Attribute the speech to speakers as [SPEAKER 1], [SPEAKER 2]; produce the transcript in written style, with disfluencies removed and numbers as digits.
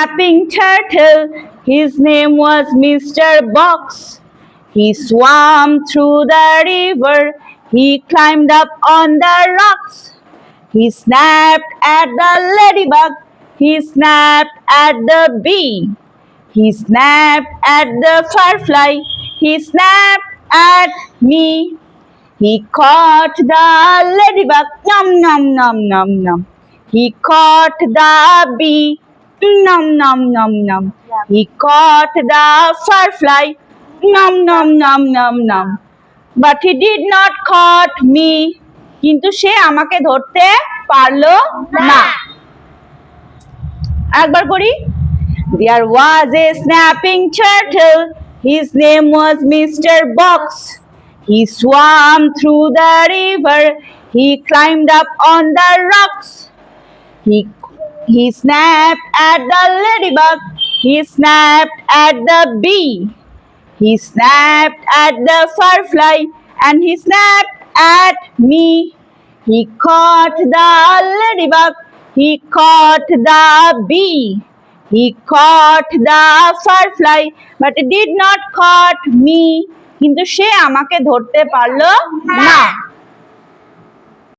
[SPEAKER 1] snapping turtle. His name was Mr. Box. He swam through the river. He climbed up on the rocks. He snapped at the ladybug. He snapped at the bee. He snapped at the firefly. He snapped at me. He caught the ladybug. Nom nom nom nom nom. He caught the bee. Nom nom nom nom. He caught the firefly. Nom nom nom nom nom. But he did not caught me. কিন্তু সে আমাকে ধরতে পারলো না। একবার করি। There was a snapping turtle. His name was Mr. Box. He swam through the river. He climbed up on the rocks. He snapped at the ladybug. He snapped at the bee. He snapped at the firefly and he snapped at me. He caught the ladybug. He caught the bee. He caught the firefly but he did not caught me. কিন্তু সে আমাকে ধরতে পারলো না।